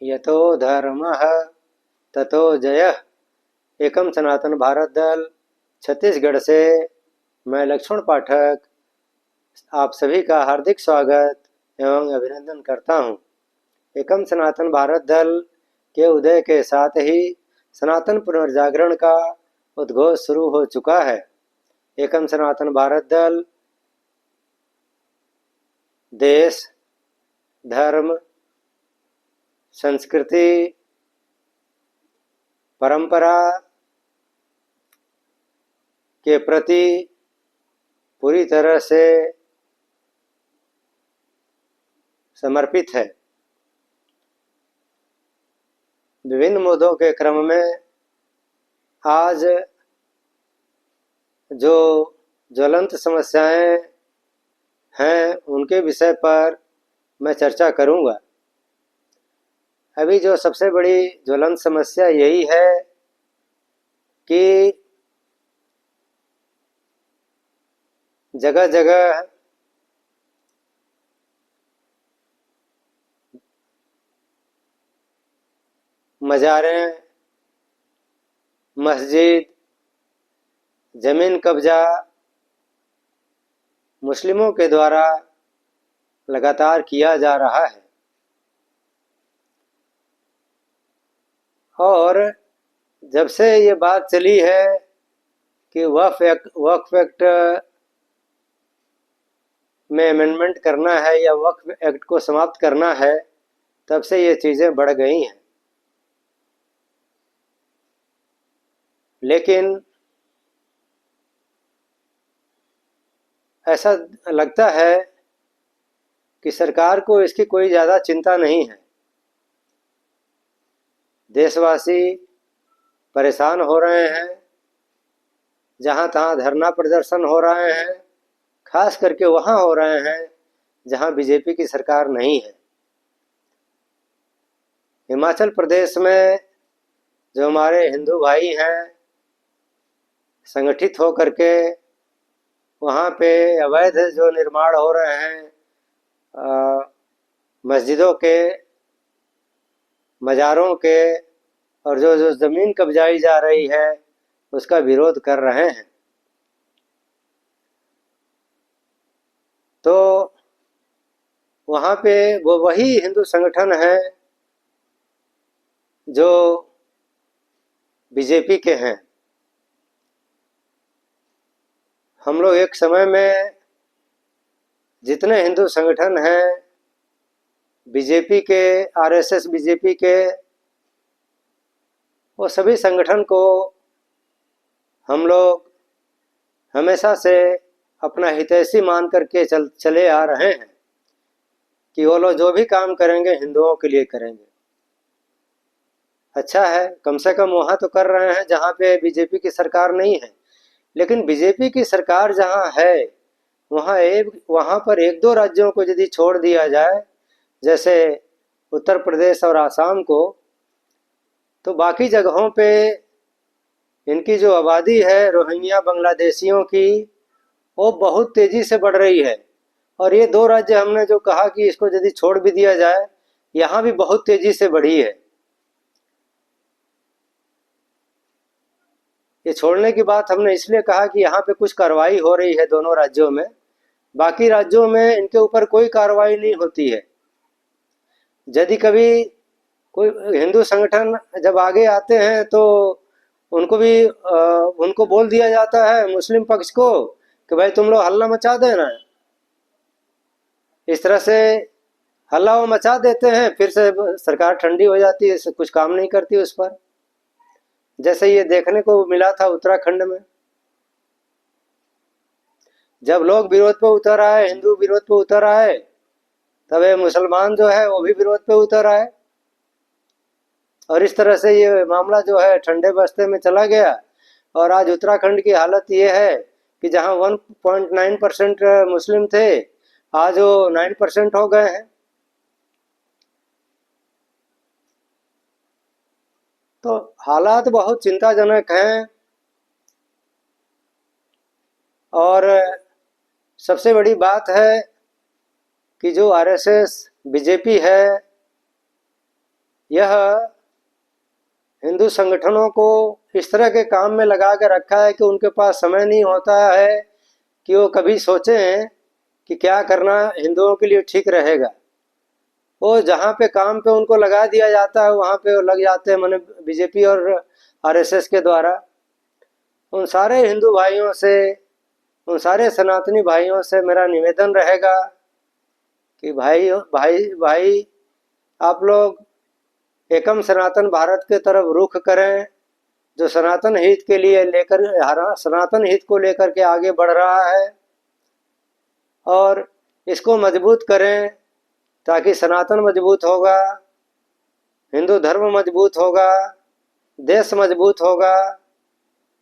यतो धर्मः ततो जयः। एकम सनातन भारत दल छत्तीसगढ़ से मैं लक्ष्मण पाठक आप सभी का हार्दिक स्वागत एवं अभिनंदन करता हूं। एकम सनातन भारत दल के उदय के साथ ही सनातन पुनर्जागरण का उद्घोष शुरू हो चुका है। एकम सनातन भारत दल देश, धर्म, संस्कृति, परंपरा के प्रति पूरी तरह से समर्पित है। विभिन्न मुद्दों के क्रम में आज जो ज्वलंत समस्याएं हैं उनके विषय पर मैं चर्चा करूंगा। अभी जो सबसे बड़ी ज्वलंत समस्या यही है कि जगह जगह मज़ारें, मस्जिद, ज़मीन कब्जा मुस्लिमों के द्वारा लगातार किया जा रहा है और जब से ये बात चली है कि वक्फ एक्ट में अमेंडमेंट करना है या वक्फ एक्ट को समाप्त करना है, तब से ये चीज़ें बढ़ गई हैं। लेकिन ऐसा लगता है कि सरकार को इसकी कोई ज़्यादा चिंता नहीं है। देशवासी परेशान हो रहे हैं, जहाँ तहाँ धरना प्रदर्शन हो रहे हैं, खास करके वहाँ हो रहे हैं जहाँ बीजेपी की सरकार नहीं है। हिमाचल प्रदेश में जो हमारे हिंदू भाई हैं, संगठित हो करके वहाँ पे अवैध जो निर्माण हो रहे हैं मस्जिदों के, मज़ारों के, और जो ज़मीन कब्जाई जा रही है उसका विरोध कर रहे हैं। तो वहाँ पे वो वही हिंदू संगठन है जो बीजेपी के हैं। हम लोग एक समय में जितने हिंदू संगठन हैं बीजेपी के, आरएसएस बीजेपी के, वो सभी संगठन को हम लोग हमेशा से अपना हितैषी मान करके चले आ रहे हैं कि वो लोग जो भी काम करेंगे हिंदुओं के लिए करेंगे। अच्छा है, कम से कम वहाँ तो कर रहे हैं जहाँ पे बीजेपी की सरकार नहीं है। लेकिन बीजेपी की सरकार जहाँ है वहाँ पर एक दो राज्यों को यदि छोड़ दिया जाए, जैसे उत्तर प्रदेश और आसाम को, तो बाकी जगहों पे इनकी जो आबादी है रोहिंग्या बांग्लादेशियों की, वो बहुत तेज़ी से बढ़ रही है। और ये दो राज्य हमने जो कहा कि इसको यदि छोड़ भी दिया जाए, यहाँ भी बहुत तेज़ी से बढ़ी है। ये छोड़ने की बात हमने इसलिए कहा कि यहाँ पे कुछ कार्रवाई हो रही है दोनों राज्यों में, बाकी राज्यों में इनके ऊपर कोई कार्रवाई नहीं होती है। यदि कभी कोई हिंदू संगठन जब आगे आते हैं तो उनको बोल दिया जाता है मुस्लिम पक्ष को कि भाई तुम लोग हल्ला मचा देना। इस तरह से हल्ला वो मचा देते हैं, फिर से सरकार ठंडी हो जाती है, कुछ काम नहीं करती उस पर। जैसे ये देखने को मिला था उत्तराखंड में, जब लोग विरोध पे उतर आए, हिंदू विरोध पे उतर आए, तब ये मुसलमान जो है वो भी विरोध पे उतर आए और इस तरह से ये मामला जो है ठंडे बस्ते में चला गया। और आज उत्तराखंड की हालत ये है कि जहां 1.9% मुस्लिम थे, आज वो 9% हो गए हैं। तो हालात बहुत चिंताजनक हैं। और सबसे बड़ी बात है कि जो आरएसएस बीजेपी है, यह हिंदू संगठनों को इस तरह के काम में लगा के रखा है कि उनके पास समय नहीं होता है कि वो कभी सोचें कि क्या करना हिंदुओं के लिए ठीक रहेगा। वो जहाँ पे काम पे उनको लगा दिया जाता है वहाँ पे वो लग जाते हैं, माने बीजेपी और आरएसएस के द्वारा। उन सारे हिंदू भाइयों से, उन सारे सनातनी भाइयों से मेरा निवेदन रहेगा कि भाई भाई भाई आप लोग एकम सनातन भारत के तरफ रुख करें, जो सनातन हित के लिए लेकर सनातन हित को लेकर के आगे बढ़ रहा है, और इसको मजबूत करें ताकि सनातन मजबूत होगा, हिंदू धर्म मजबूत होगा, देश मजबूत होगा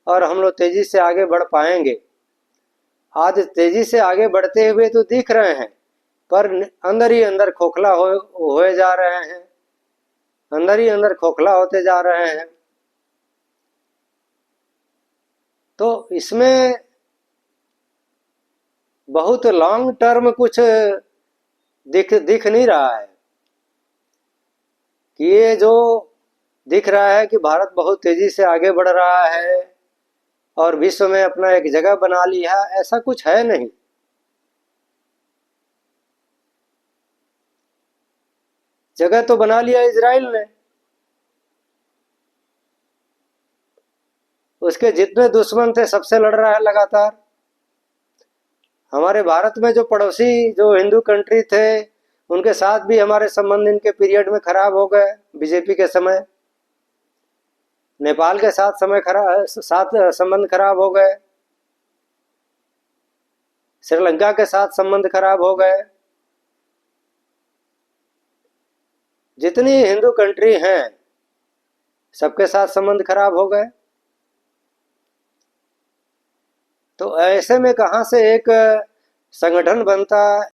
और हम लोग तेजी से आगे बढ़ पाएंगे। आज तेजी से आगे बढ़ते हुए तो दिख रहे हैं, पर अंदर ही अंदर खोखला हुए जा रहे हैं, अंदर ही अंदर खोखला होते जा रहे हैं। तो इसमें बहुत लॉन्ग टर्म कुछ दिख नहीं रहा है कि ये जो दिख रहा है कि भारत बहुत तेजी से आगे बढ़ रहा है और विश्व में अपना एक जगह बना लिया, ऐसा कुछ है नहीं। जगह तो बना लिया इजराइल ने, उसके जितने दुश्मन थे सबसे लड़ रहा है लगातार। हमारे भारत में जो पड़ोसी जो हिंदू कंट्री थे उनके साथ भी हमारे संबंध इनके पीरियड में खराब हो गए। बीजेपी के समय नेपाल के साथ संबंध खराब हो गए, श्रीलंका के साथ संबंध खराब हो गए। जितनी हिंदू कंट्री हैं सबके साथ संबंध खराब हो गए। तो ऐसे में कहां से एक संगठन बनता,